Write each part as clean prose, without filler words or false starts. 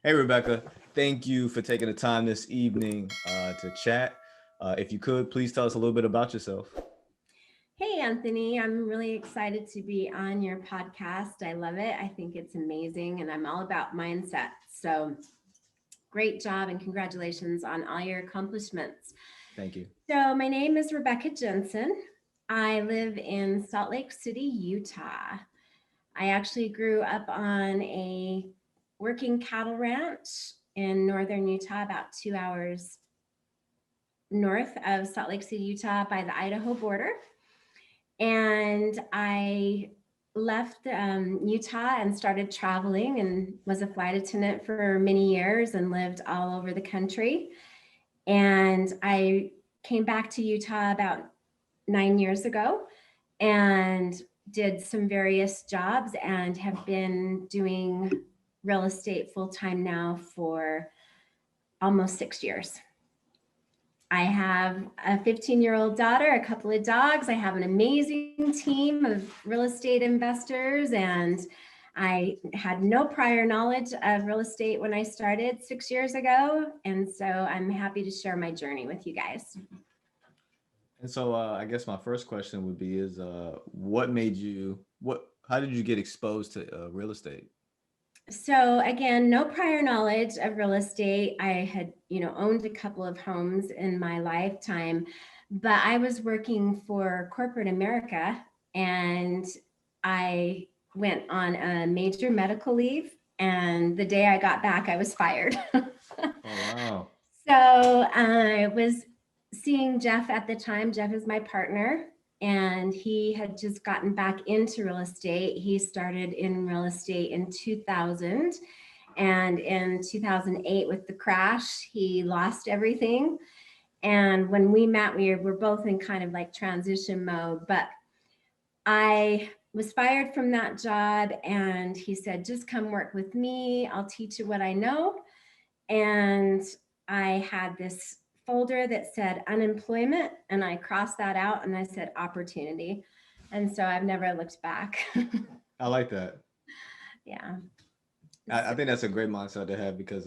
Hey, Rebecca. Thank you for taking the time this evening to chat. If you could, please tell us a little bit about yourself. Hey, Anthony, I'm really excited to be on your podcast. I love it. I think it's amazing, and I'm all about mindset. So, great job and congratulations on all your accomplishments. Thank you. So, my name is Rebecca Jensen. I live in Salt Lake City, Utah. I actually grew up on a working cattle ranch in northern Utah, about 2 hours north of Salt Lake City, Utah, by the Idaho border. And I left Utah and started traveling and was a flight attendant for many years and lived all over the country. And I came back to Utah about 9 years ago and did some various jobs and have been doing real estate full time now for almost 6 years. I have a 15-year-old daughter, a couple of dogs. I have an amazing team of real estate investors, and I had no prior knowledge of real estate when I started 6 years ago. And so I'm happy to share my journey with you guys. And so, I guess my first question would be: Is what made you what? How did you get exposed to real estate? So again, no prior knowledge of real estate. I had, owned a couple of homes in my lifetime, but I was working for corporate America and I went on a major medical leave. And the day I got back, I was fired. Oh, wow. So I was seeing Jeff at the time. Jeff is my partner, and he had just gotten back into real estate. He started in real estate in 2000. And in 2008, with the crash, he lost everything. And when we met, we were both in kind of like transition mode. But I was fired from that job, and he said, just come work with me. I'll teach you what I know. And I had this folder that said unemployment, and I crossed that out and I said opportunity. And so I've never looked back. I like that. Yeah. I So, think that's a great mindset to have because,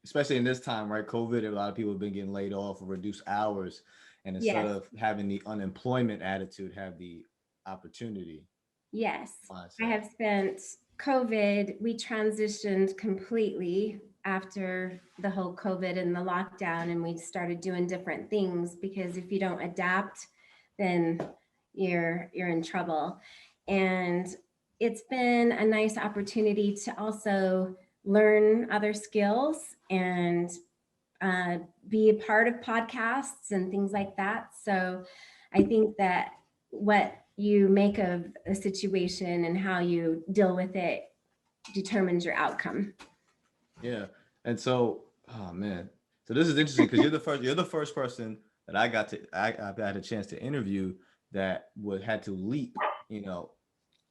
especially in this time, right? COVID, a lot of people have been getting laid off or reduced hours, and instead yes, of having the unemployment attitude, have the opportunity yes. I mindset. have spent COVID, we transitioned completely after the whole COVID and the lockdown, and we started doing different things because if you don't adapt, then you're in trouble. And it's been a nice opportunity to also learn other skills and uh, be a part of podcasts and things like that. So I think that what you make of a situation and how you deal with it determines your outcome. Yeah. And so, oh man, so this is interesting because you're the first person that I've had a chance to interview that would had to leap, you know,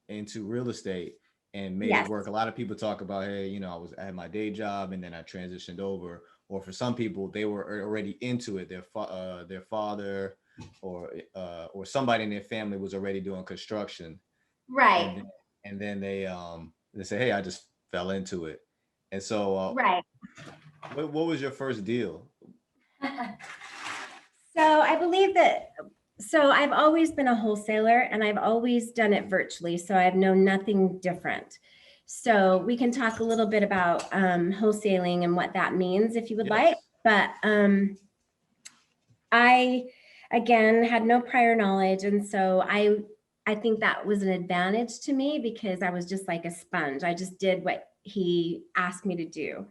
into real estate and made it Yes. work. A lot of people talk about, hey, I had my day job and then I transitioned over. Or for some people, they were already into it. Their father or somebody in their family was already doing construction, Right. and then they say, hey, I just fell into it. And so, Right. what was your first deal? So I believe that, so I've always been a wholesaler and I've always done it virtually. So I've known nothing different. So we can talk a little bit about wholesaling and what that means if you would like. Yes. But I, again, had no prior knowledge. And so I think that was an advantage to me because I was just like a sponge. I just did what he asked me to do.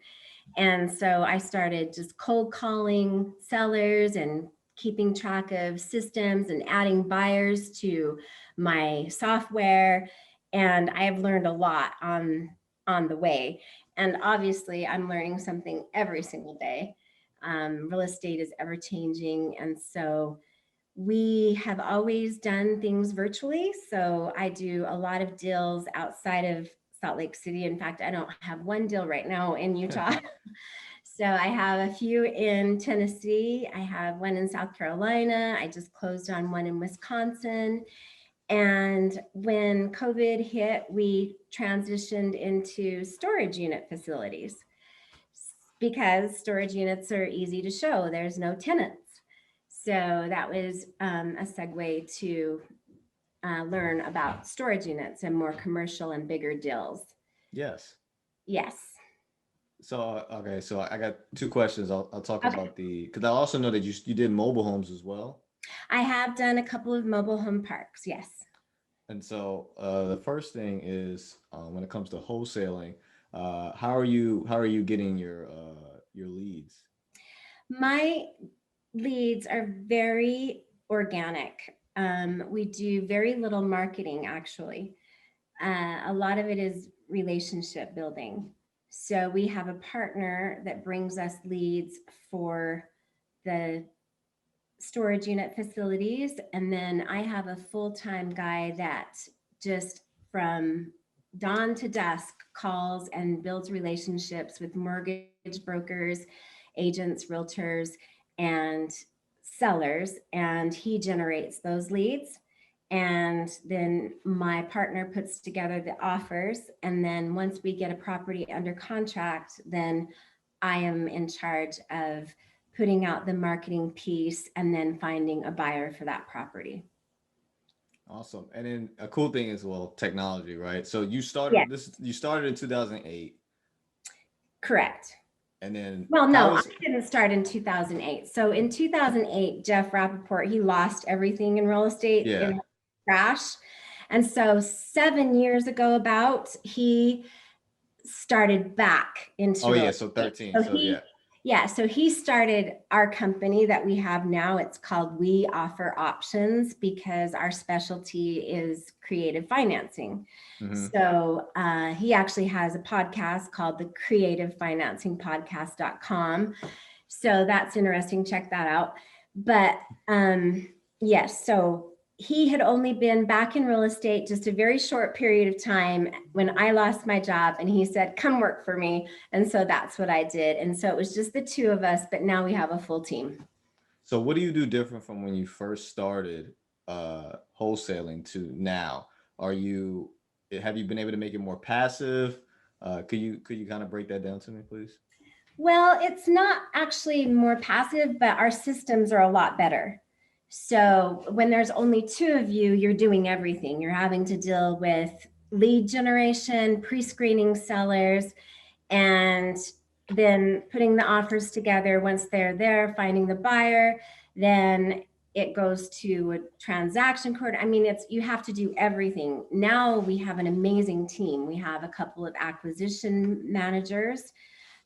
And so I started just cold calling sellers and keeping track of systems and adding buyers to my software. And I've learned a lot on the way. And obviously, I'm learning something every single day. Real estate is ever changing. And so we have always done things virtually. So I do a lot of deals outside of Salt Lake City. In fact, I don't have one deal right now in Utah. So I have a few in Tennessee. I have one in South Carolina. I just closed on one in Wisconsin. And when COVID hit, we transitioned into storage unit facilities. because storage units are easy to show. There's no tenants. So that was a segue to learn about storage units and more commercial and bigger deals. Yes. Yes. So okay, so I got two questions. I'll talk Okay. about the because I also know that you did mobile homes as well. I have done a couple of mobile home parks. Yes. And so the first thing is when it comes to wholesaling, how are you getting your leads? My leads are very organic. We do very little marketing, actually. A lot of it is relationship building. So we have a partner that brings us leads for the storage unit facilities. And then I have a full time guy that just from dawn to dusk calls and builds relationships with mortgage brokers, agents, realtors, and sellers. And he generates those leads. And then my partner puts together the offers. And then once we get a property under contract, then I am in charge of putting out the marketing piece and then finding a buyer for that property. Awesome. And then a cool thing is well, technology, right? So Yeah, you started in 2008, correct. and then Well, how no, I is didn't start in 2008. So in 2008, Jeff Rappaport, he lost everything in real estate in yeah. a crash. And so 7 years ago, about, he started back into Oh real yeah, so estate. 13. So So yeah. he started our company that we have now. It's called We Offer Options because our specialty is creative financing. Hmm. So he actually has a podcast called the creativefinancingpodcast.com. So that's interesting. Check that out. But yes, so he had only been back in real estate just a very short period of time when I lost my job, and he said, come work for me. And so that's what I did. And so it was just the two of us, but now we have a full team. So what do you do different from when you first started wholesaling to now? Are you have you been able to make it more passive? Could you kind of break that down to me, please? Well, it's not actually more passive, but our systems are a lot better. So when there's only two of you, you're doing everything. You're having to deal with lead generation, pre-screening sellers, and then putting the offers together. Once they're there, finding the buyer, then it goes to a transaction court. I mean, it's you have to do everything. Now we have an amazing team. We have a couple of acquisition managers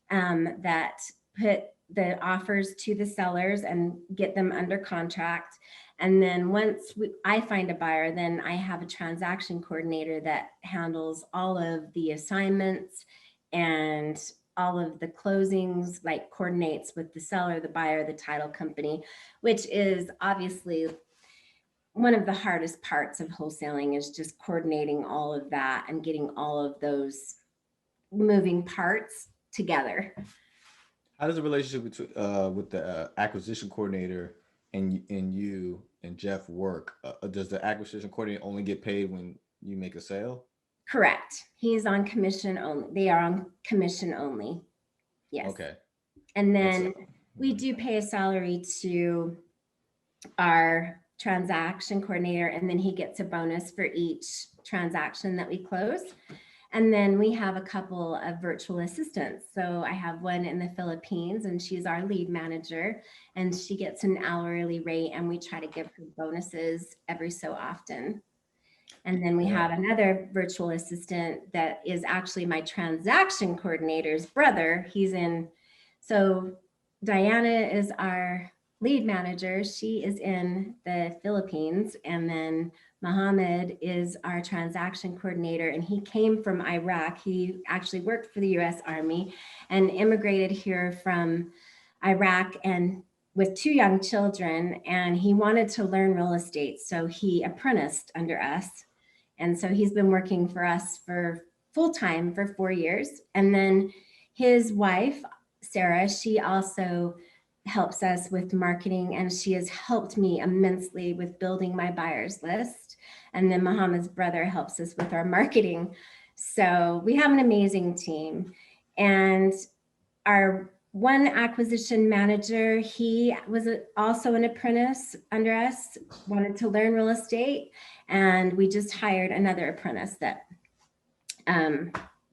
that put the offers to the sellers and get them under contract. And then once I find a buyer, then I have a transaction coordinator that handles all of the assignments and all of the closings, like coordinates with the seller, the buyer, the title company, which is obviously one of the hardest parts of wholesaling is just coordinating all of that and getting all of those moving parts together. How does the relationship between with the acquisition coordinator and you and Jeff work? Does the acquisition coordinator only get paid when you make a sale? Correct. He's on commission only. They are on commission only. Yes. Okay. And And so then we mhm. do pay a salary to our transaction coordinator, and then he gets a bonus for each transaction that we close. And then we have a couple of virtual assistants. So I have one in the Philippines, and she's our lead manager, and she gets an hourly rate, and we try to give her bonuses every so often. And then we Yeah. have another virtual assistant that is actually my transaction coordinator's brother. He's in, so Diana is our lead manager. She is in the Philippines. And then Mohammed is our transaction coordinator. And he came from Iraq. He actually worked for the US Army and immigrated here from Iraq and with two young children. And he wanted to learn real estate. So he apprenticed under us, and so he's been working for us for full time for 4 years. And then his wife, Sarah, she also helps us with marketing, and she has helped me immensely with building my buyers list. And then Muhammad's brother helps us with our marketing. So we have an amazing team. And our one acquisition manager, he was also an apprentice under us, wanted to learn real estate, and we just hired another apprentice that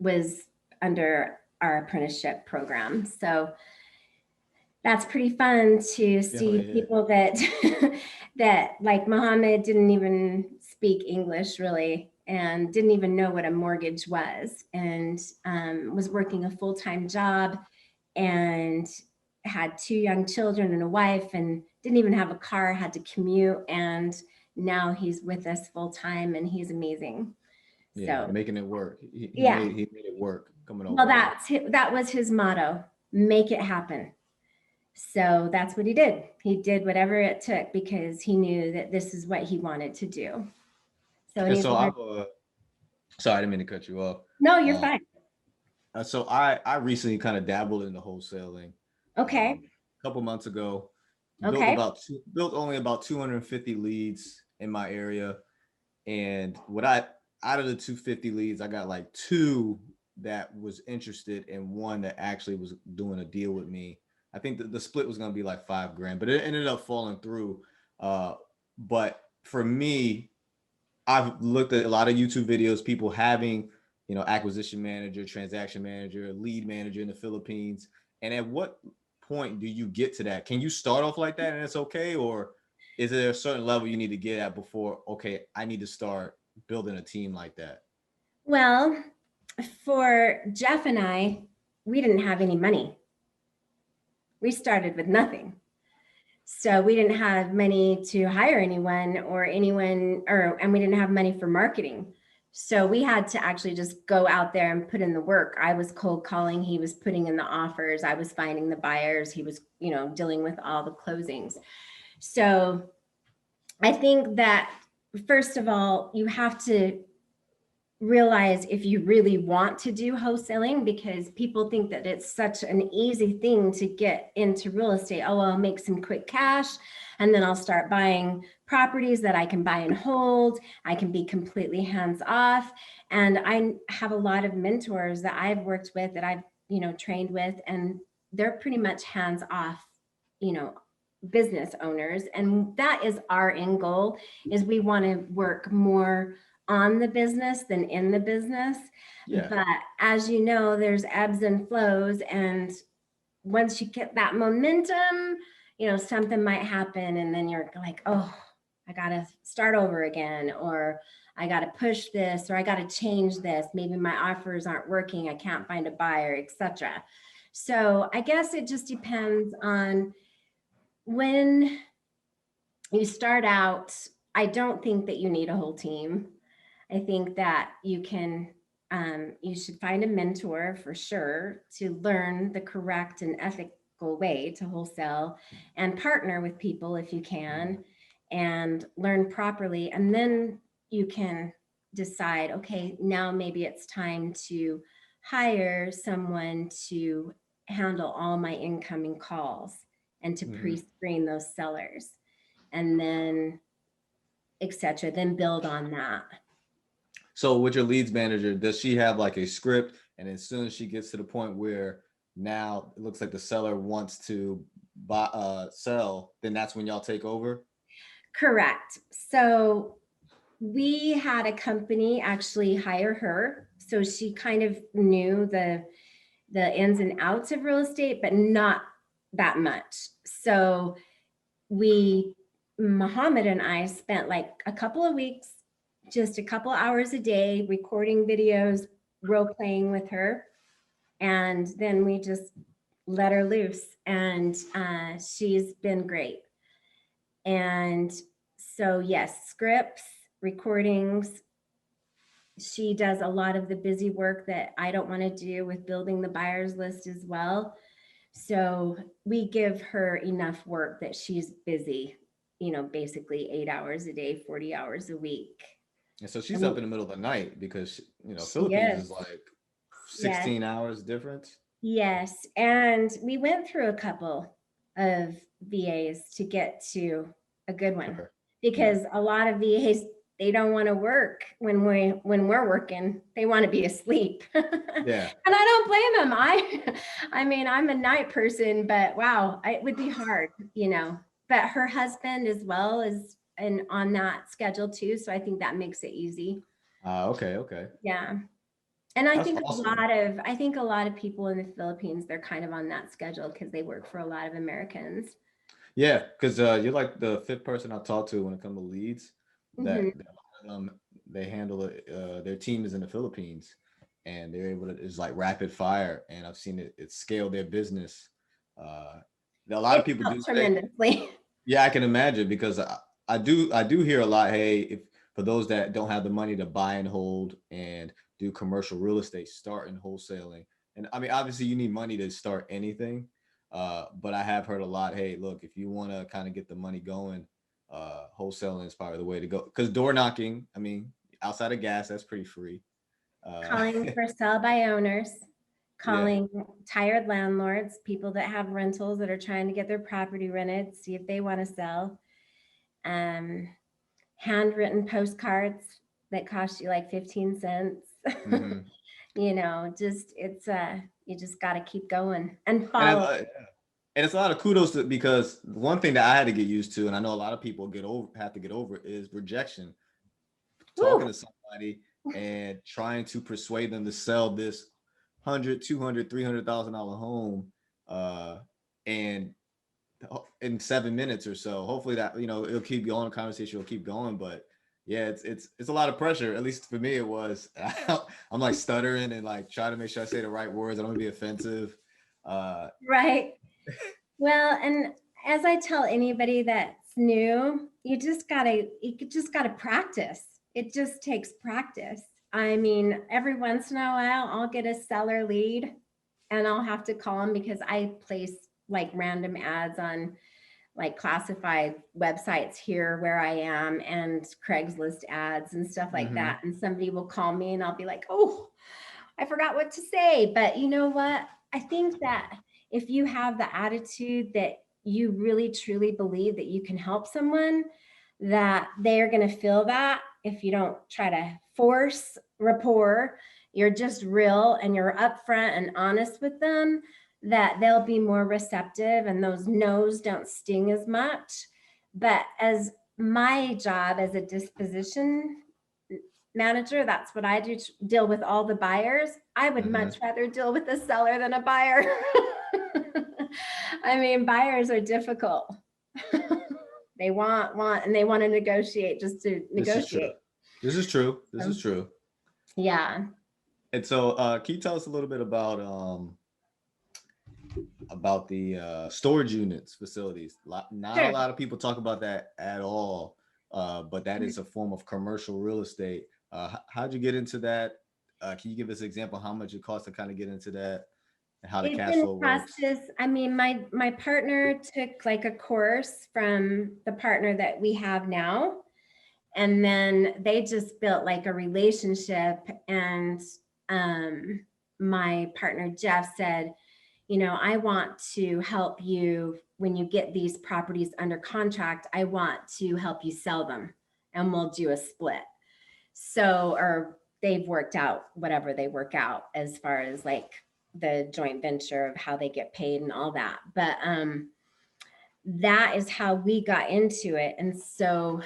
was under our apprenticeship program. So that's pretty fun to Yeah, see yeah. people that that like Muhammad didn't even speak English really and didn't even know what a mortgage was, and was working a full-time job and had two young children and a wife and didn't even have a car, had to commute, and now he's with us full time and he's amazing. Yeah, So making it work. He yeah, made it work coming well over here. that was his motto, make it happen. So that's what he did. He did whatever it took because he knew that this is what he wanted to do. So and And he's so learned. I've sorry, I didn't mean to cut you off. No, you're Uh, fine. so I recently kind of dabbled in the wholesaling. Okay. A couple months ago, Okay. built only about 250 leads in my area, and what I out of the 250 leads, I got like two that was interested and one that actually was doing a deal with me. I think the split was going to be like 5 grand, but it ended up falling through. But for me, I've looked at a lot of YouTube videos, people having, acquisition manager, transaction manager, lead manager in the Philippines. And at what point do you get to that? Can you start off like that and it's okay? Or is there a certain level you need to get at before, okay, I need to start building a team like that? Well, for Jeff and I, we didn't have any money. We started with nothing. So we didn't have money to hire anyone or anyone, and we didn't have money for marketing. So we had to actually just go out there and put in the work. I was cold calling, he was putting in the offers, I was finding the buyers, he was, dealing with all the closings. So I think that first of all, you have to realize if you really want to do wholesaling, because people think that it's such an easy thing to get into real estate. Oh, I'll make some quick cash and then I'll start buying properties that I can buy and hold. I can be completely hands off. And I have a lot of mentors that I've worked with, that I've, trained with, and they're pretty much hands off, you know, business owners. And that is our end goal, is we want to work more on the business than in the business. Yeah. But as you know, there's ebbs and flows. And once you get that momentum, something might happen. And then you're like, oh, I got to start over again, or I got to push this, or I got to change this. Maybe my offers aren't working. I can't find a buyer, etc. So I guess it just depends on when you start out. I don't think that you need a whole team. I think that you should find a mentor for sure to learn the correct and ethical way to wholesale, and partner with people if you can, and learn properly. And then you can decide, okay, now maybe it's time to hire someone to handle all my incoming calls and to Mm-hmm. pre-screen those sellers, and then etc. Then build on that. So with your leads manager, does she have like a script? And as soon as she gets to the point where now it looks like the seller wants to buy sell, then that's when y'all take over? Correct. So we had a company actually hire her. So she kind of knew the ins and outs of real estate, but not that much. So we, Muhammad and I, spent like a couple of weeks, just a couple hours a day, recording videos, role playing with her. And then we just let her loose. And she's been great. And so, yes, scripts, recordings. She does a lot of the busy work that I don't want to do with building the buyers list as well. So we give her enough work that she's busy, basically 8 hours a day, 40 hours a week. And so I she's up mean, in the middle of the night because, she Philippines is. is like Yes. 16 hours difference. Yes. And we went through a couple of VAs to get to a good one, Sure. Yeah. because a lot of VAs they don't want to work when we're working. They want to be asleep. And Yeah. I don't blame them. I mean, I'm a night person, but wow, it would be hard, you know. But her husband as well is and on that schedule too, so I think that makes it easy. Okay. Okay. Yeah. And I That's think awesome. I think a lot of people in the Philippines, they're kind of on that schedule because they work for a lot of Americans. Yeah, because you're like the fifth person I talked to when it comes to leads. Hmm. That they handle it. Their team is in the Philippines, and they're able to it's like rapid fire. And I've seen it scale their business. Uh, a lot of It's people do helped say, tremendously. yeah, I can imagine because I do hear a lot. Hey, if for those that don't have the money to buy and hold and do commercial real estate, start in wholesaling. And I mean, obviously, you need money to start anything. But I have heard a lot. Hey, look, if you want to kind of get the money going, wholesaling is probably the way to go. Because door knocking, I mean, outside of gas, that's pretty free. Uh, Calling for sell by owners, yeah. calling tired landlords, people that have rentals that are trying to get their property rented, see if they want to sell. Um, Handwritten postcards that cost you like 15 cents. Hmm. You know, just it's you just got to keep going and And follow. and it's a lot of kudos to because one thing that I had to get used to, and I know a lot of people have to get over, is rejection. Talking Woo! to somebody and trying to persuade them to sell this 100, 200, $300,000 home, uh, and in 7 minutes or so. Hopefully that it'll keep going. The conversation will keep going, but yeah, it's a lot of pressure. At least for me, it was. I'm like stuttering and like trying to make sure I say the right words. I don't want to be offensive. Uh, Right. Well, and as I tell anybody that's new, you just gotta practice. It just takes practice. I mean, every once in a while, I'll get a seller lead, and I'll have to call them because I place like random ads on like classified websites here where I am and Craigslist ads and stuff like mm-hmm, that. And somebody will call me and I'll be like, oh, I forgot what to say. But you know what? I think that if you have the attitude that you really truly believe that you can help someone, that they are going to feel that if you don't try to force rapport, you're just real and you're upfront and honest with them, that they'll be more receptive and those no's don't sting as much. But as my job as a disposition manager, that's what I do, deal with all the buyers. I would mm-hmm. much rather deal with a seller than a buyer. I mean, buyers are difficult. They want, and they want to negotiate just to This is true. negotiate. This is true. This So, is true. yeah. And so, can you tell us a little bit about the storage units facilities? Not a Sure. lot of people talk about that at all, but that is a form of commercial real estate. How'd you get into that? Can you give us an example how much it costs to kind of get into that and how the It's cash in flow works? process. I mean, my partner took like a course from the partner that we have now, and then they just built like a relationship. And um, my partner Jeff said, you know, I want to help you when you get these properties under contract. I want to help you sell them, and we'll do a split. So, or they've worked out whatever they work out as far as like the joint venture of how they get paid and all that. But that is how we got into it. And so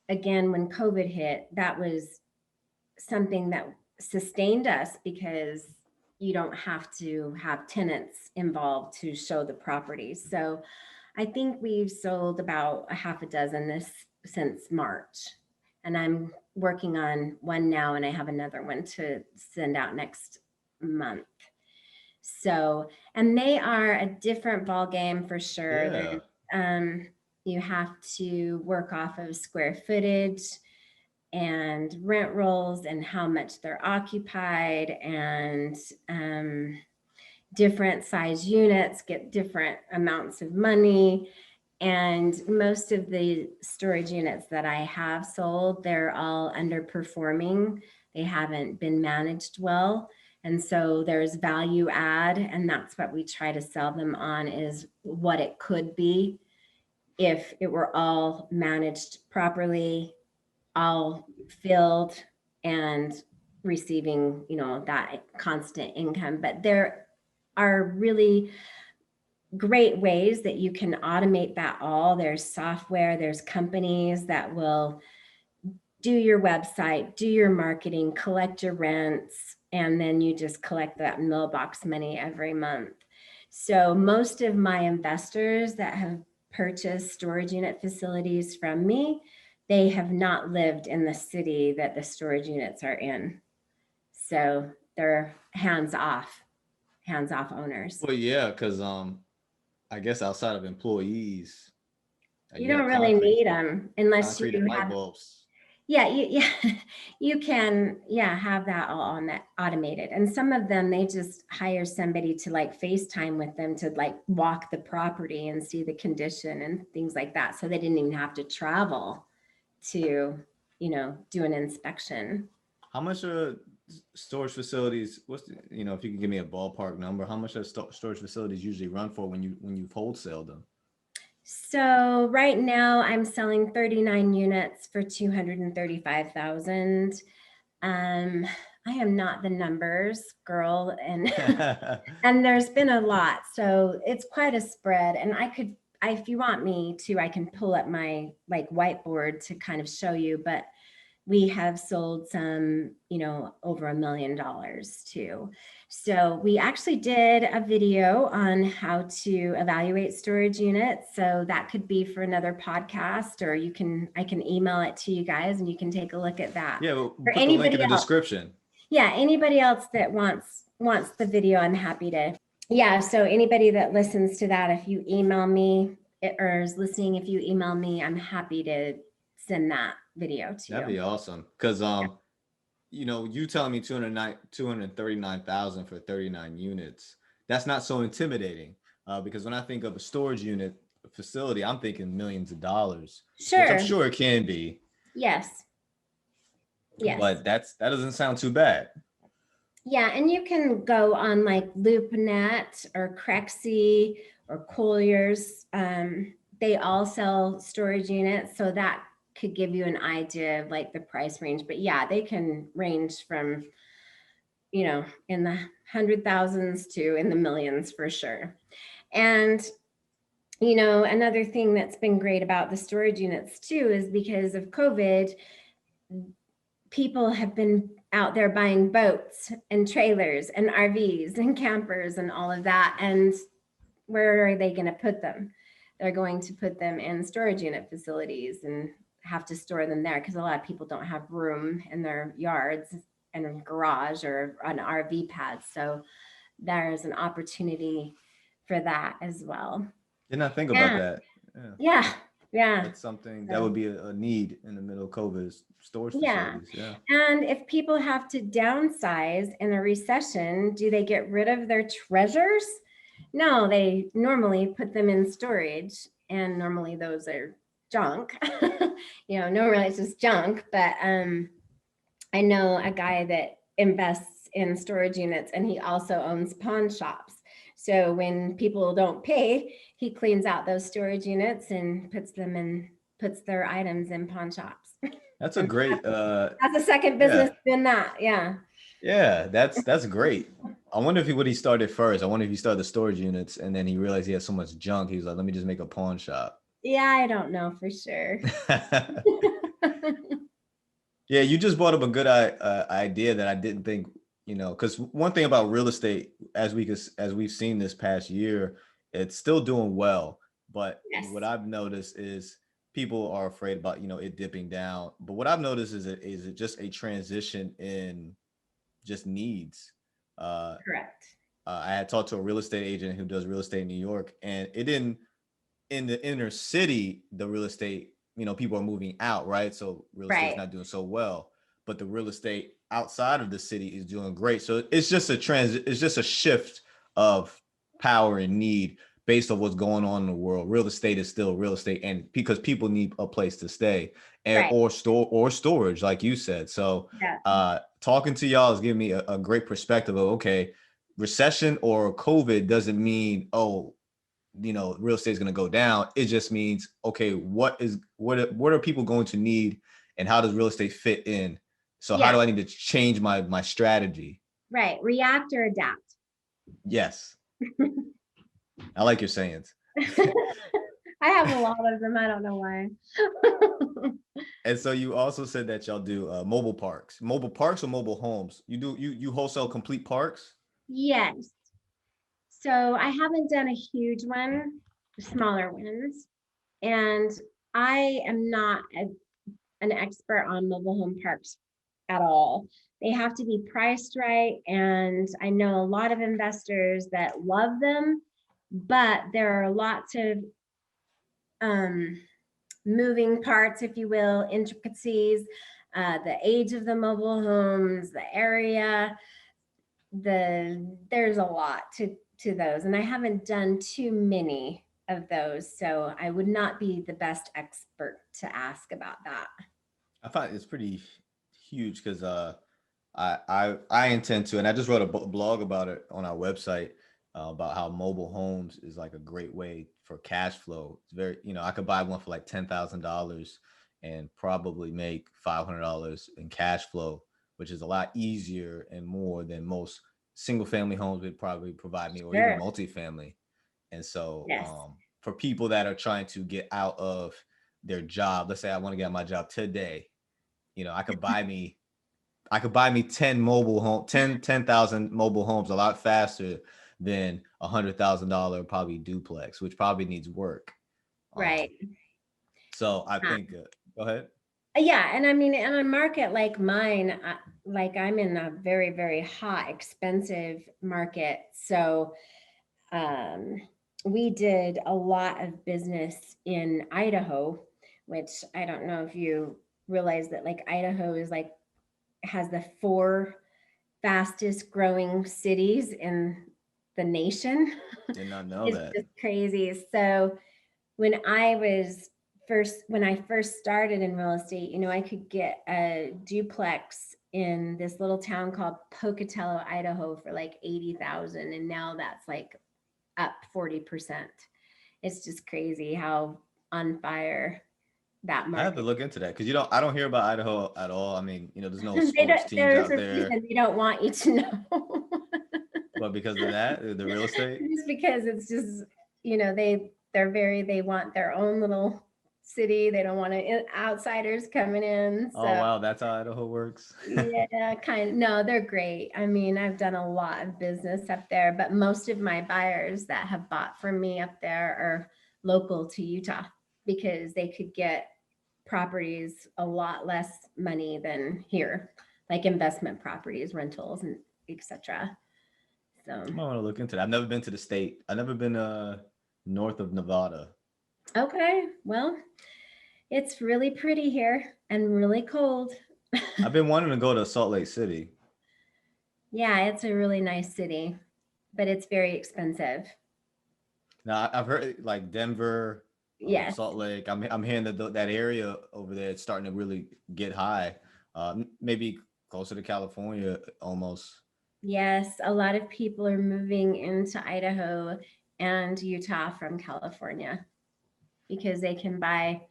again, when COVID hit, that was something that sustained us because you don't have to have tenants involved to show the property. So I think we've sold about a half a dozen this since March. And I'm working on one now, and I have another one to send out next month. So, and they are a different ball game for sure. Yeah. There's you have to work off of square footage and rent rolls and how much they're occupied, and different size units get different amounts of money. And most of the storage units that I have sold, they're all underperforming. They haven't been managed well. And so there's value add, and that's what we try to sell them on, is what it could be if it were all managed properly, all filled and receiving, that constant income. But there are really great ways that you can automate that all. There's software, there's companies that will do your website, do your marketing, collect your rents, and then you just collect that mailbox money every month. So most of my investors that have purchased storage unit facilities from me, they have not lived in the city that the storage units are in. So they're hands off owners. Well, yeah, because I guess outside of employees, You you have don't really need them unless concrete and you light have, bulbs. yeah, you can, yeah, have that all on that automated. And some of them, they just hire somebody to like FaceTime with them to like walk the property and see the condition and things like that. So they didn't even have to travel to, do an inspection. How much are storage facilities? What's if you can give me a ballpark number, how much are storage facilities usually run for when you wholesale them? So right now I'm selling 39 units for 235,000. I am not the numbers girl, and and there's been a lot, so it's quite a spread. And if you want me to, I can pull up my like whiteboard to kind of show you. But we have sold some, over $1 million too. So we actually did a video on how to evaluate storage units. So that could be for another podcast, or I can email it to you guys and you can take a look at that. Yeah, we'll For put the link in anybody the else, description. yeah, anybody else that wants the video, I'm happy to. Yeah, so anybody that listens to that, if you email me or is listening, if you email me, I'm happy to send that video to That'd you. be awesome. Because you telling me 239,000 for 39 units. That's not so intimidating. Because when I think of a storage unit facility, I'm thinking millions of dollars, which I'm Sure. sure it can be. Yes. Yes. But that doesn't sound too bad. Yeah, and you can go on like LoopNet or Crexy or Colliers. They all sell storage units, so that could give you an idea of like the price range. But yeah, they can range from, in the 100,000s to in the millions for sure. And another thing that's been great about the storage units too is because of COVID, people have been out there buying boats and trailers and RVs and campers and all of that. And where are they going to put them? They're going to put them in storage unit facilities and have to store them there because a lot of people don't have room in their yards and a garage or an RV pad. So there's an opportunity for that as well. Did not think about Yeah. that. Yeah. Yeah. That's something that would be a need in the middle of COVID, storage Yeah. facilities. Yeah. And if people have to downsize in a recession, do they get rid of their treasures? No, they normally put them in storage, and normally those are junk. Normally it's just junk. But I know a guy that invests in storage units, and he also owns pawn shops. So when people don't pay, he cleans out those storage units and puts their items in pawn shops. That's a great That's a second business in that. Yeah. Yeah, that's great. I wonder if he started first. I wonder if he started the storage units and then he realized he had so much junk. He was like, let me just make a pawn shop. Yeah, I don't know for sure. Yeah, you just brought up a good idea that I didn't think, because one thing about real estate, as we've seen this past year, it's still doing well. But what I've noticed is people are afraid about, it dipping down. But what I've noticed is it just a transition in just needs. Correct. I had talked to a real estate agent who does real estate in New York, and it didn't in the inner city, the real estate, people are moving out, right? So real estate's not doing so well, but the real estate outside of the city is doing great. So it's just a shift of power and need based on what's going on in the world. Real estate is still real estate, and because people need a place to stay or storage, like you said. So talking to y'all is giving me a great perspective of, okay, recession or COVID doesn't mean, real estate is going to go down. It just means, okay, what are people going to need and how does real estate fit in? So how Yeah, do I need to change my strategy? right. React or adapt. Yes, I like your sayings. I have a lot of them. I don't know why. And so you also said that y'all do mobile parks or mobile homes. You wholesale complete parks. Yes. So I haven't done a huge one, smaller ones. And I am not an expert on mobile home parks at all. They have to be priced right. And I know a lot of investors that love them, but there are lots of um, moving parts, if you will, intricacies, the age of the mobile homes, the area, there's a lot to those, and I haven't done too many of those, so I would not be the best expert to ask about that. I find it's pretty huge because I intend to, and I just wrote a blog about it on our website about how mobile homes is like a great way for cash flow. It's very, I could buy one for like $10,000 and probably make $500 in cash flow, which is a lot easier and more than most single family homes would probably provide me, or even Sure. multifamily. And so, Yes. for people that are trying to get out of their job, let's say I want to get out of my job today, I could buy me 10 mobile home, 10,000 mobile homes a lot faster than $100,000 probably duplex, which probably needs work. Right. Um, so I think, go ahead. Yeah, and I mean, in a market like mine, like I'm in a very, very hot, expensive market. So um, we did a lot of business in Idaho, which I don't know if you realize that like Idaho is like has the four fastest growing cities in the nation. Did not know It's that. just crazy. So when I first started in real estate, I could get a duplex in this little town called Pocatello, Idaho for like 80,000, and now that's like up 40%. It's just crazy how on fire that I have to market. look into that because I don't hear about Idaho at all. I mean, there's no They sports don't, teams there's out a there, reason they don't want you to know. but because of that, the real estate. Just because it's just, they want their own little city. They don't want outsiders coming in. Oh So wow, that's how Idaho works. yeah, no, they're great. I mean, I've done a lot of business up there, but most of my buyers that have bought from me up there are local to Utah because they could get properties a lot less money than here, like investment properties, rentals, and etc. So I might want to look into that. I've never been to the state. I've never been north of Nevada. okay, well, it's really pretty here and really cold. I've been wanting to go to Salt Lake City. Yeah, it's a really nice city, but it's very expensive. Now I've heard like Denver, Yes. Salt Lake. I'm hearing that area over there it's starting to really get high. Maybe closer to California almost. Yes, a lot of people are moving into Idaho and Utah from California because they can buy,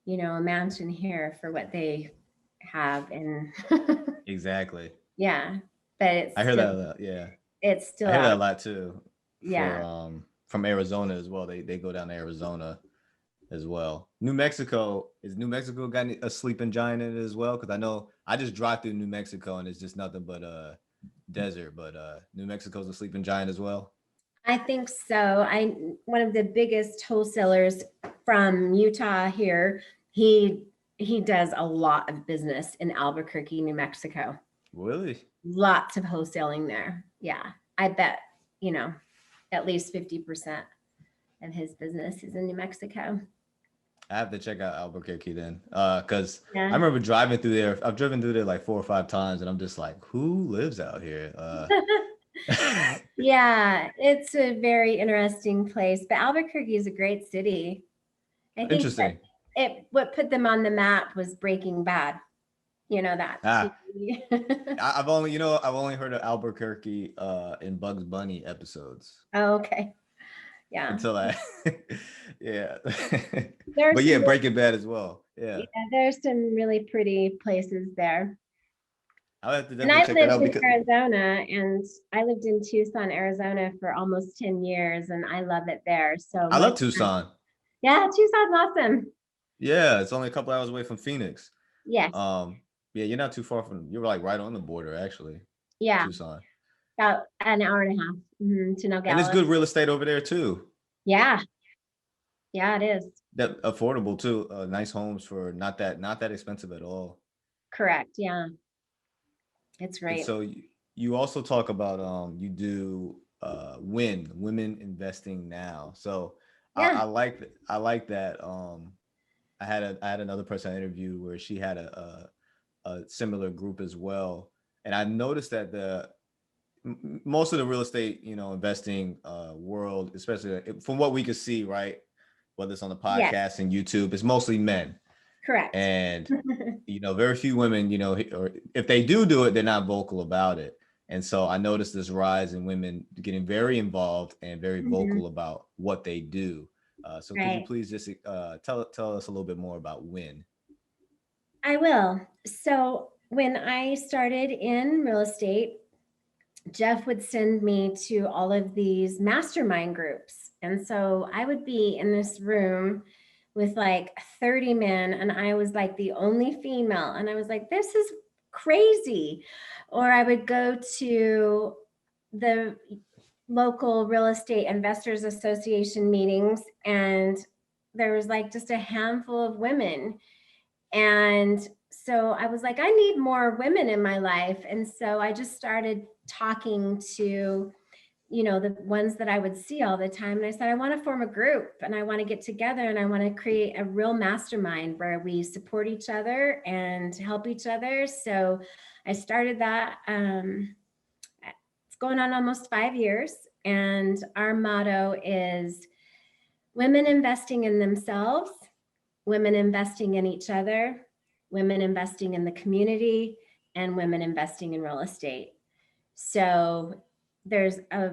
a mansion here for what they have in Exactly. yeah, but I hear that a lot. Yeah, it's still I hear that out. a lot too. For Yeah. from Arizona as well. They go down to Arizona as well. New Mexico got a sleeping giant in it as well? Because I know I just drive through New Mexico and it's just nothing but desert. But New Mexico's a sleeping giant as well. I think so. One of the biggest wholesalers from Utah here, he does a lot of business in Albuquerque, New Mexico. Really? Lots of wholesaling there. Yeah. I bet, at least 50% of his business is in New Mexico. I have to check out Albuquerque then, because I Yeah. remember driving through there. I've driven through there like 4 or 5 times, and I'm just like, who lives out here? Yeah, it's a very interesting place, but Albuquerque is a great city. I think that Interesting. what put them on the map was Breaking Bad. That Ah, TV. I've only heard of Albuquerque in Bugs Bunny episodes. Oh, okay. Yeah. until I, yeah. There's But yeah, some, Breaking Bad as well. yeah, Yeah, there's some really pretty places there. I'll have to And definitely I check that lived out in because Arizona, and I lived in Tucson, Arizona for almost 10 years, and I love it there. So I most, love Tucson. yeah, Tucson's awesome. Yeah, it's only a couple hours away from Phoenix. Yes. Yeah, you're not too far from. You're like right on the border, actually, Yeah. Tucson, About an hour and a half to and it's Nogales. good real estate over there too. Yeah. Yeah, it is. That affordable too. Nice homes for not that expensive at all. Correct. Yeah. It's And great. so you also talk about you do women investing now. So Yeah. I like that. I had another person I interviewed where she had a similar group as well, and I noticed that most of the real estate investing world, especially from what we could see, right, whether it's on the Yes. podcast and YouTube, it's mostly men, Correct. and very few women, or if they do it, they're not vocal about it. And so I noticed this rise in women getting very involved and very Mhm. vocal about what they do. So could you Right. please just tell us a little bit more about Win? I will. So when I started in real estate, Jeff would send me to all of these mastermind groups. And so I would be in this room with like 30 men, and I was like the only female. And I was like, this is crazy. Or I would go to the local real estate investors association meetings, and there was like just a handful of women. And so I was like, I need more women in my life. And so I just started talking to, the ones that I would see all the time. And I said, I want to form a group, and I want to get together, and I want to create a real mastermind where we support each other and help each other. So I started that. It's going on almost 5 years. And our motto is women investing in themselves, women investing in each other, women investing in the community, and women investing in real estate. So there's a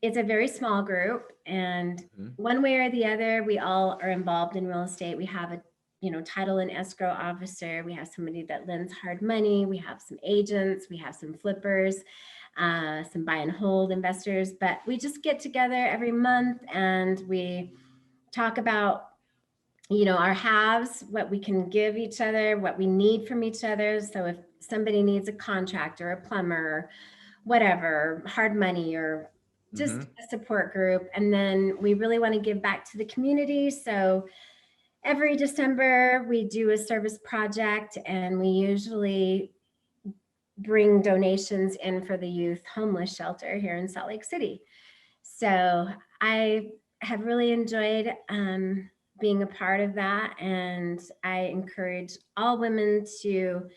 it's a very small group, and Mhm. one way or the other, we all are involved in real estate. We have a title and escrow officer. We have somebody that lends hard money. We have some agents. We have some flippers, some buy and hold investors. But we just get together every month and we talk about our halves, what we can give each other, what we need from each other. So if somebody needs a contractor, a plumber, whatever, hard money, or just Mm-hmm. a support group. And then we really want to give back to the community. So every December we do a service project, and we usually bring donations in for the youth homeless shelter here in Salt Lake City. So I have really enjoyed being a part of that. And I encourage all women to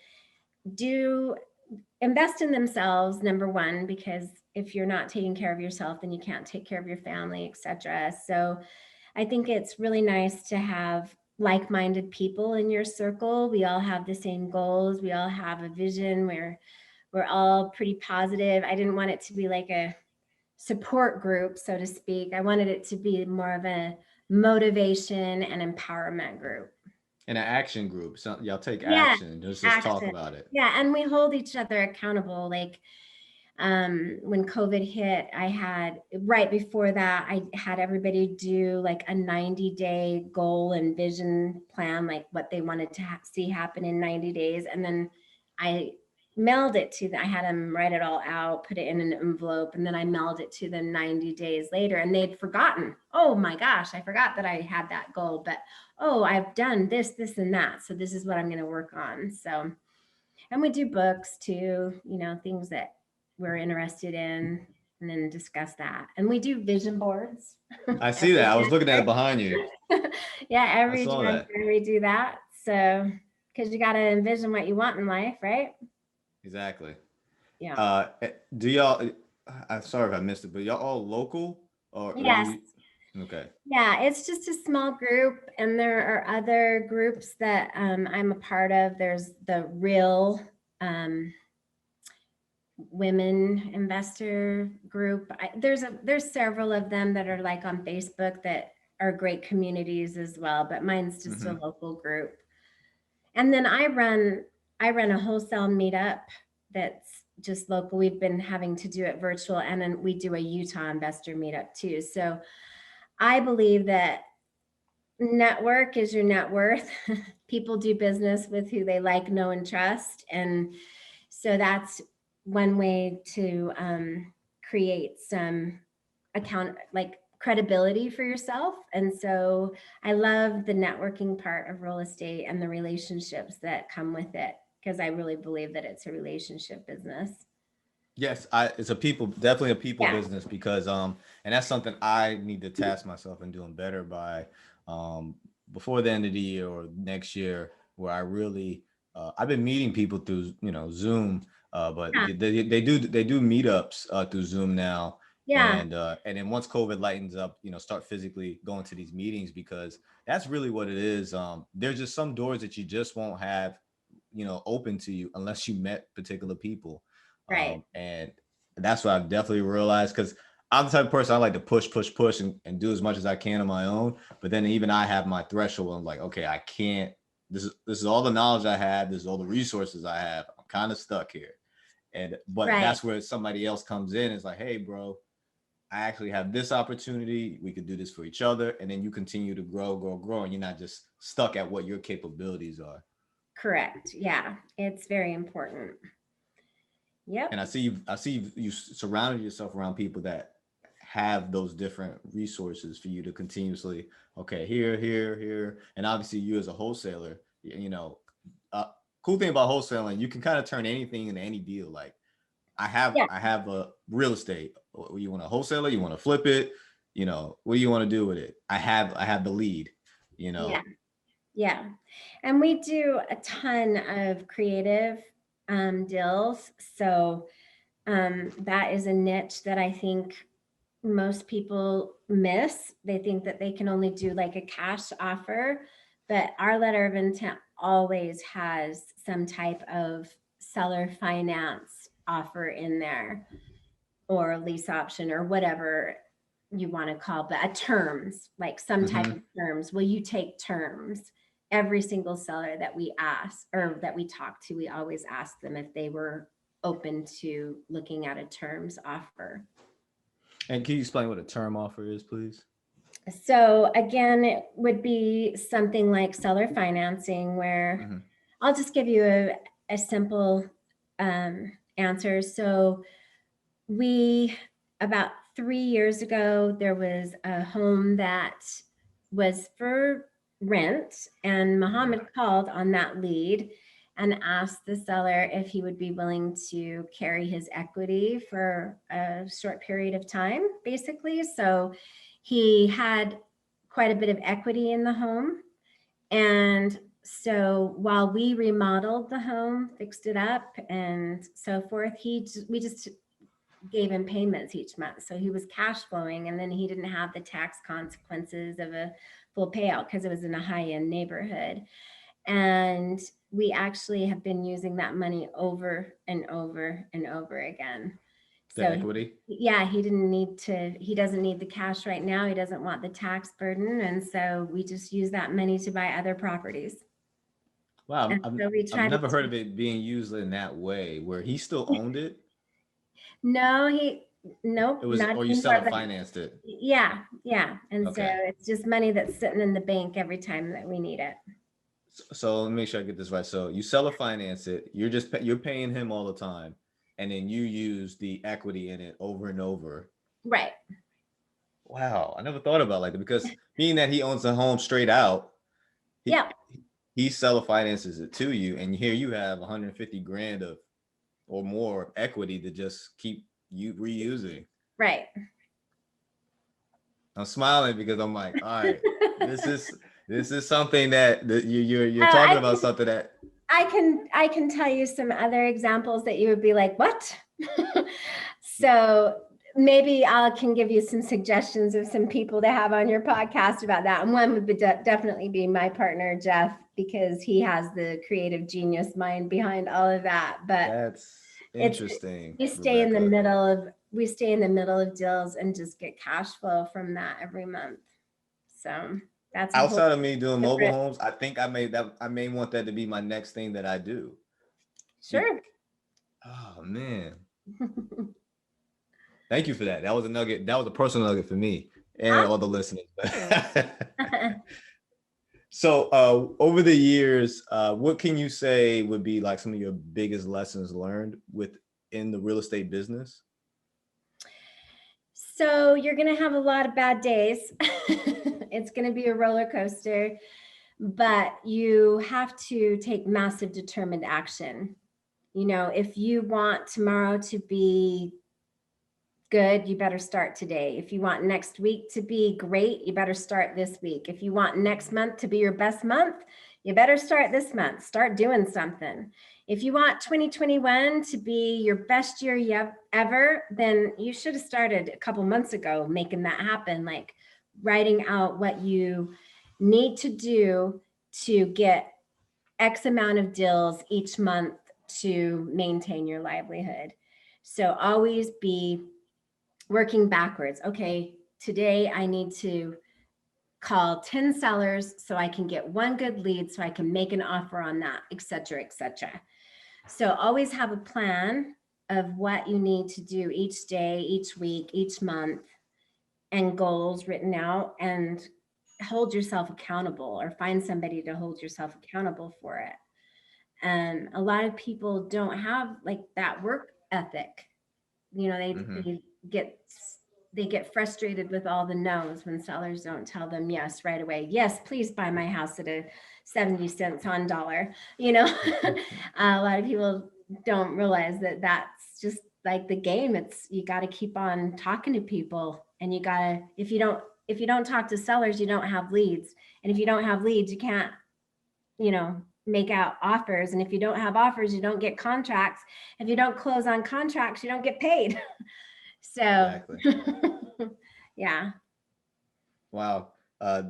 do invest in themselves, number one, because if you're not taking care of yourself, then you can't take care of your family, etc. So I think it's really nice to have like-minded people in your circle. We all have the same goals. We all have a vision. We're all pretty positive. I didn't want it to be like a support group, so to speak. I wanted it to be more of a motivation and empowerment group. And an action group. So y'all take Yeah, action. Just talk action. about it. Yeah, and we hold each other accountable. Like when COVID hit, I had right before that, I had everybody do like a 90-day goal and vision plan, like what they wanted to see happen in 90 days. And then I mailed it to them. I had them write it all out, put it in an envelope, and then I mailed it to them 90 days later, and they'd forgotten. Oh my gosh, I forgot that I had that goal, but oh, I've done this, this, and that. So this is what I'm going to work on. So, and we do books too, things that we're interested in, and then discuss that. And we do vision boards I see that. every I was looking at it behind you. January. Yeah, I every saw that. January we do that. So, because you got to envision what you want in life, right? Exactly. Yeah. Do y'all? I'm sorry if I missed it, but y'all all local, or do Yes. you? Okay. Yeah, it's just a small group, and there are other groups that I'm a part of. There's the Real, um, women investor group. There's several of them that are like on Facebook that are great communities as well, but mine's just a Hmm. local group. And then I run a wholesale meetup that's just local. We've been having to do it virtual, and then we do a Utah investor meetup too. So I believe that network is your net worth. People do business with who they like, know, and trust. And so that's one way to create some account, like credibility for yourself. And so I love the networking part of real estate and the relationships that come with it, because I really believe that it's a relationship business. Yes, it's a people, definitely a people Yeah, business because and that's something I need to task myself in doing better by before the end of the year or next year, where I really I've been meeting people through, Zoom, but yeah, they do meetups through Zoom now, yeah, and then once COVID lightens up, start physically going to these meetings, because that's really what it is. There's just some doors that you just won't have, open to you unless you met particular people. right, And that's what I've definitely realized, because I'm the type of person I like to push, push, push, and do as much as I can on my own. But then even I have my threshold. I'm like, okay, I can't. This is all the knowledge I have. This is all the resources I have. I'm kind of stuck here. But right. that's where somebody else comes in. It's like, hey, bro, I actually have this opportunity. We could do this for each other, and then you continue to grow, grow, grow, and you're not just stuck at what your capabilities are. Correct. Yeah, it's very important. Yep. And I see you surrounded yourself around people that have those different resources for you to continuously, okay, here, here, here. And obviously you as a wholesaler, uh, cool thing about wholesaling, you can kind of turn anything into any deal. Like i have Yeah. i have a real estate. You want to wholesale it, you want to flip it, what do you want to do with it? I have the lead, you Yeah. know Yeah. And we do a ton of creative deals. So that is a niche that I think most people miss. They think that they can only do like a cash offer, but our letter of intent always has some type of seller finance offer in there, or a lease option, or whatever you want to call, but a terms, like some type hmm of terms. Will you take terms? Every single seller that we ask or that we talk to, we always ask them if they were open to looking at a terms offer. and can you explain what a term offer is, please? So again, it would be something like seller financing, where Hmm. I'll just give you a simple answer. So we, about 3 years ago, there was a home that was for rent, and Okay. Muhammad called on that lead and asked the seller if he would be willing to carry his equity for a short period of time, basically. So he had quite a bit of equity in the home. And so while we remodeled the home, fixed it up, and so forth, we just gave him payments each month. So he was cash flowing, and then he didn't have the tax consequences of a full payout because it was in a high end neighborhood. And we actually have been using that money over and over and over again. The So equity. yeah, he doesn't need the cash right now. He doesn't want the tax burden. And so we just use that money to buy other properties. Wow, And I've, so we I've try to never heard of it being used in that way, where he still owned it. no, It nope, was, not or you anymore. seller But financed it. yeah, yeah. And so Okay. it's just money that's sitting in the bank every time that we need it. So let me make sure I get this right. So you seller finance it. You're paying him all the time, and then you use the equity in it over and over. Right. Wow, I never thought about it like that, because being that he owns the home straight out, he Yep. he seller finances it to you, and here you have 150 grand of or more equity to just keep you reusing. Right. I'm smiling because I'm like, all right, this is this is something that you're talking I about, can something that. I can tell you some other examples that you would be like, what? So maybe I can give you some suggestions of some people to have on your podcast about that. And one would definitely be my partner, Jeff, because he has the creative genius mind behind all of that. But That's It's Interesting, we stay in the Rebecca. middle of we stay in the middle of deals and just get cash flow from that every month. So that's a whole Outside of me doing mobile different. homes, I think I may want that to be my next thing that I do. Be, Sure. oh man, thank you for that. That was a nugget. That was a personal nugget for me and all the listeners. So, over the years, what can you say would be like some of your biggest lessons learned within the real estate business? So you're going to have a lot of bad days. It's going to be a roller coaster, but you have to take massive determined action. If you want tomorrow to be good, you better start today. If you want next week to be great, you better start this week. If you want next month to be your best month, you better start this month. Start doing something. If you want 2021 to be your best year ever, then you should have started a couple months ago making that happen, like writing out what you need to do to get X amount of deals each month to maintain your livelihood. So always be working backwards. Okay, today I need to call 10 sellers so I can get one good lead so I can make an offer on that, et cetera, et cetera. So always have a plan of what you need to do each day, each week, each month, and goals written out, and hold yourself accountable or find somebody to hold yourself accountable for it. And a lot of people don't have like that work ethic. They Mm-hmm. get they get frustrated with all the no's when sellers don't tell them yes right away. Yes, please buy my house at a 70 cents on dollar. A lot of people don't realize that that's just like the game. It's you got to keep on talking to people, and you got to if you don't talk to sellers, you don't have leads. And if you don't have leads, you can't, make out offers. And if you don't have offers, you don't get contracts. If you don't close on contracts, you don't get paid. So, Exactly. yeah. Wow.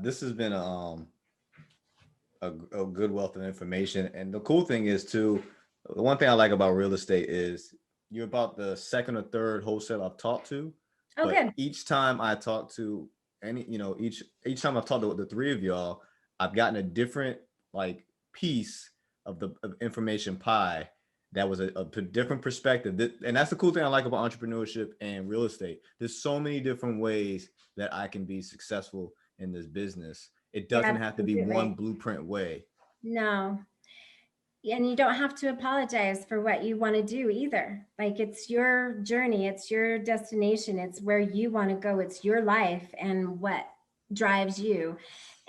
This has been a good wealth of information. And the cool thing is too, the one thing I like about real estate is you're about the second or third wholesale I've talked to, Oh, but good. each time I talk to each time I've talked to the three of y'all, I've gotten a different like piece of the of information pie that was a different perspective. And that's the cool thing I like about entrepreneurship and real estate. There's so many different ways that I can be successful in this business. It doesn't Yeah, have to be one absolutely. blueprint way. No. And you don't have to apologize for what you want to do either. Like it's your journey, it's your destination, it's where you want to go, it's your life and what drives you.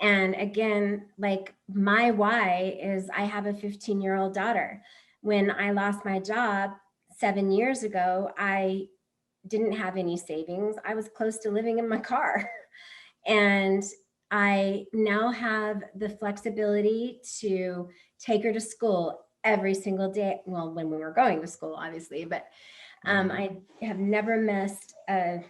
And again, like my why is I have a 15-year-old daughter. When I lost my job 7 years ago, I didn't have any savings. I was close to living in my car. And I now have the flexibility to take her to school every single day. Well, when we were going to school, obviously, but Mm-hmm. I have never missed a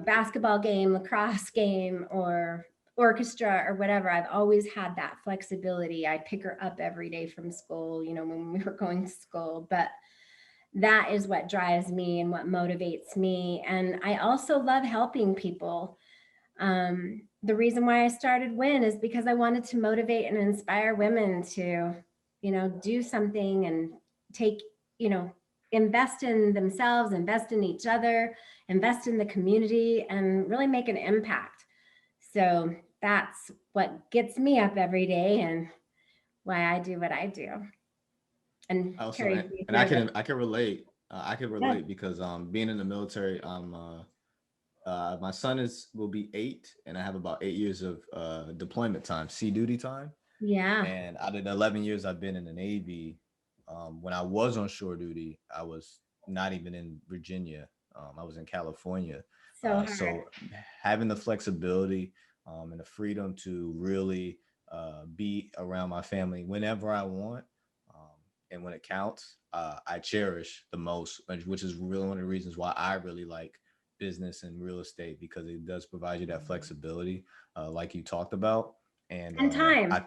basketball game, lacrosse game, or orchestra or whatever. I've always had that flexibility. I pick her up every day from school, when we were going to school, but that is what drives me and what motivates me. And I also love helping people. The reason why I started WIN is because I wanted to motivate and inspire women to, do something and take, invest in themselves, invest in each other, invest in the community, and really make an impact. So that's what gets me up every day and why I do what I do and Also, carries me and through. I can relate. I can Yeah. relate because being in the military, my son is will be 8, and I have about 8 years of deployment time, sea duty time. Yeah. And out of the 11 years I've been in the Navy, when I was on shore duty, I was not even in Virginia. I was in California. So hard. So having the flexibility and the freedom to really be around my family whenever I want, and when it counts, I cherish the most, which is really one of the reasons why I really like business and real estate, because it does provide you that flexibility, like you talked about. And And time. I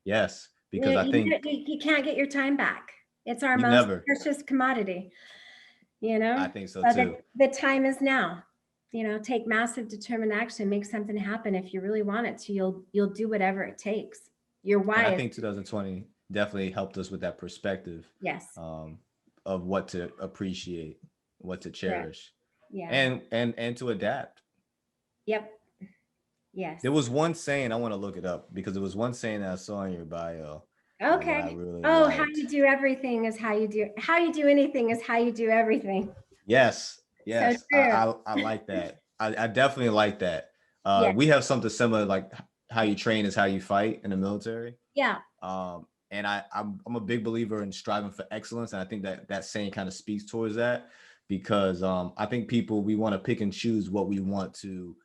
yes, You, because I you, think you can't get your time back. It's our You most never. precious commodity, you know? I think so So too. the time is now. You know, take massive determined action, make something happen. If you really want it to, you'll do whatever it takes. Your And I why is think 2020 definitely helped us with that perspective, yes, um, of what to appreciate, what to correct. cherish, Yeah. and to adapt. Yep. Yes. There was one saying, I want to look it up because there was one saying that I saw in your bio, that I Okay. really Oh, how liked. you do everything is how you do anything is how you do everything. Yes, So yes, true. I like that. I definitely like that. Yeah. We have something similar, like how you train is how you fight in the military. Yeah. And I'm a big believer in striving for excellence, and I think that that saying kind of speaks towards that, because I think people, we want to pick and choose what we want to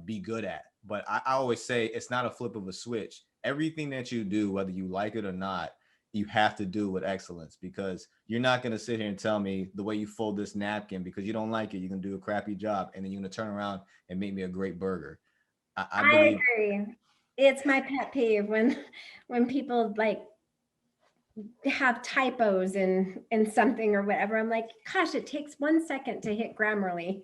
be good at. But I always say it's not a flip of a switch. Everything that you do, whether you like it or not, you have to do with excellence, because you're not going to sit here and tell me the way you fold this napkin because you don't like it, you're going to do a crappy job, and then you're going to turn around and make me a great burger. I I believe agree. It's my pet peeve when people like have typos in something or whatever. I'm like, gosh, it takes 1 second to hit Grammarly.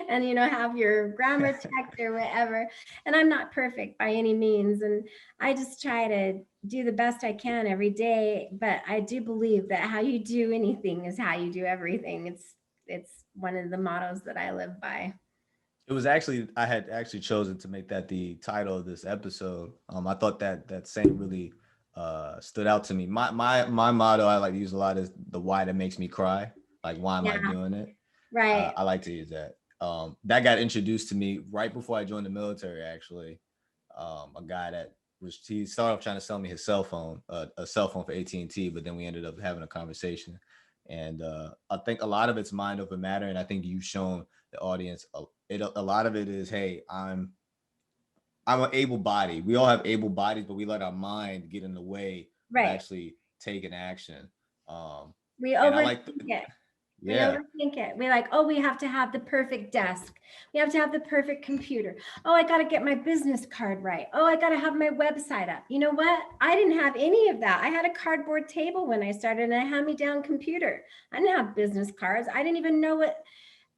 And have your grammar checked or whatever. And I'm not perfect by any means. And I just try to do the best I can every day. But I do believe that how you do anything is how you do everything. It's one of the mottos that I live by. it was actually, I had actually chosen to make that the title of this episode. I thought that that saying really stood out to me. My motto I like to use a lot is the why that makes me cry. Like, why am I Yeah, doing it? right. I like to use that. That got introduced to me right before I joined the military. Actually, a guy that was, he started off trying to sell me his cell phone, a cell phone for AT&T, but then we ended up having a conversation, and I think a lot of it's mind over matter, and I think you've shown the audience a lot of it is, hey, I'm an able body. We all have able bodies, but we let our mind get in the way of Right. actually taking action. Um, We and I overthink like, it. We yeah, overthink it. We like, oh, we have to have the perfect desk. We have to have the perfect computer. Oh, I got to get my business card right. Oh, I got to have my website up. You know what? I didn't have any of that. I had a cardboard table when I started and a hand me down computer. I didn't have business cards. I didn't even know what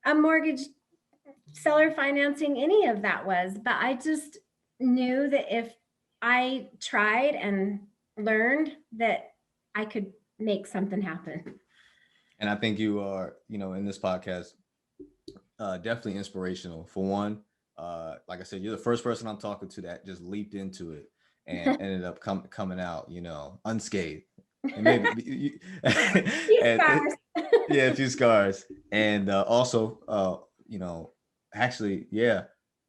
a mortgage seller financing, any of that was. But I just knew that if I tried and learned that I could make something happen. and I think you are, in this podcast, definitely inspirational. For one, like I said, you're the first person I'm talking to that just leaped into it and ended up coming out, unscathed. And maybe These and scars. yeah, a few scars, and also, actually, yeah,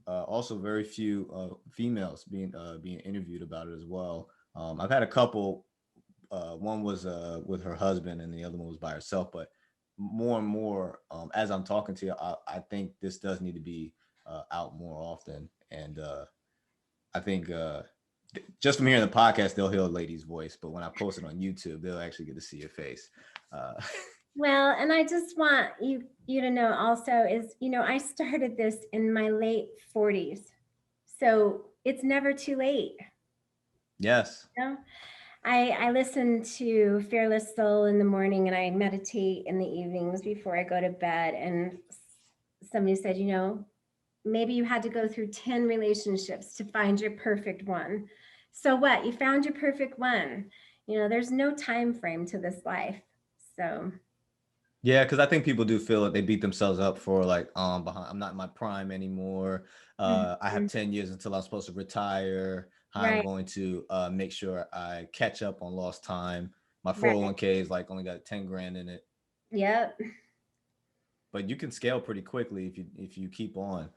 also very few females being interviewed about it as well. I've had a couple. One was with her husband, and the other one was by herself. But more and more, as I'm talking to you, I think this does need to be out more often. And I think just from hearing the podcast, they'll hear a lady's voice. But when I post it on YouTube, they'll actually get to see your face. Uh, Well, and I just want you to know also is, I started this in my late 40s. So it's never too late. yes. You know? I listen to Fearless Soul in the morning and I meditate in the evenings before I go to bed. And somebody said, maybe you had to go through 10 relationships to find your perfect one. So what? You found your perfect one. There's no time frame to this life. So Yeah, because I think people do feel that they beat themselves up for, like, behind, I'm not in my prime anymore. I have mhm. 10 years until I'm supposed to retire. How I'm Right, going to make sure I catch up on lost time. My right. 401k is like only got 10 grand in it, Yep. but you can scale pretty quickly if you keep on.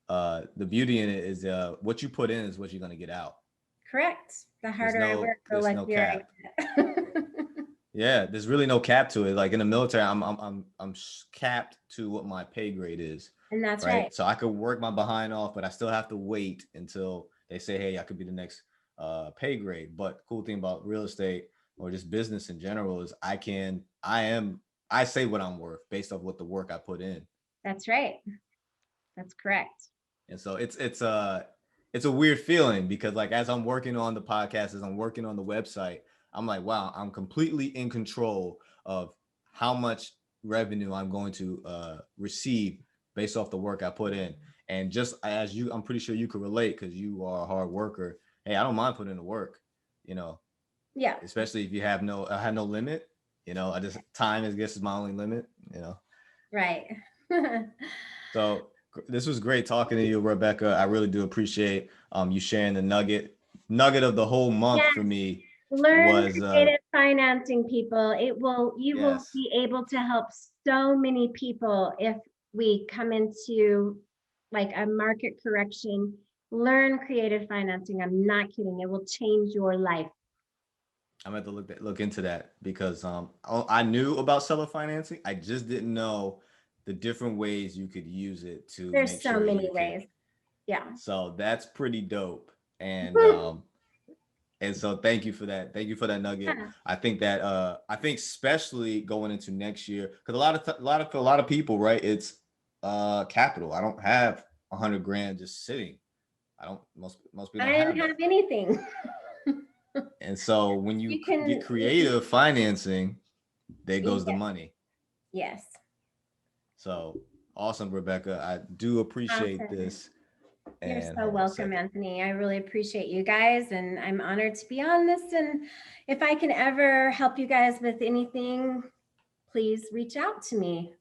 The beauty in it is what you put in is what you're gonna get out. Correct. The harder I work, the There's no luckier cap. I get. Yeah, there's really no cap to it. Like in the military, I'm capped to what my pay grade is, And that's right. right? So I could work my behind off, but I still have to wait until they say, "Hey, I could be the next pay grade." But cool thing about real estate or just business in general is I say what I'm worth based off what the work I put in. That's right. That's correct. And so it's a weird feeling because, like, as I'm working on the podcast, as I'm working on the website, I'm like, wow, I'm completely in control of how much revenue I'm going to receive based off the work I put in. And just as you, I'm pretty sure you could relate because you are a hard worker. Hey, I don't mind putting in the work, you know, Yeah. especially if you have no, I have no limit, you know, I just, time I guess is my only limit, you know. Right. So this was great talking to you, Rebecca. I really do appreciate you sharing the nugget of the whole month Yes. for me Learn was creative financing, people. You will yes. be able to help so many people if we come into like a market correction. Learn creative financing. I'm not kidding. It will change your life. I'm going to look into that because I knew about seller financing. I just didn't know the different ways you could use it to There's make so sure many you can. ways. Yeah. So that's pretty dope. And so thank you for that. Thank you for that nugget. Yeah. I think especially going into next year because a lot of people, right? It's capital. I don't have 100 grand just sitting. I don't most people I don't didn't have have that. anything. And so when you You can, get creative financing, there goes the yeah, money. yes. So awesome, Rebecca. I do appreciate Awesome. this. You're And so hold on a welcome, second. Anthony. I really appreciate you guys, and I'm honored to be on this. And if I can ever help you guys with anything, please reach out to me.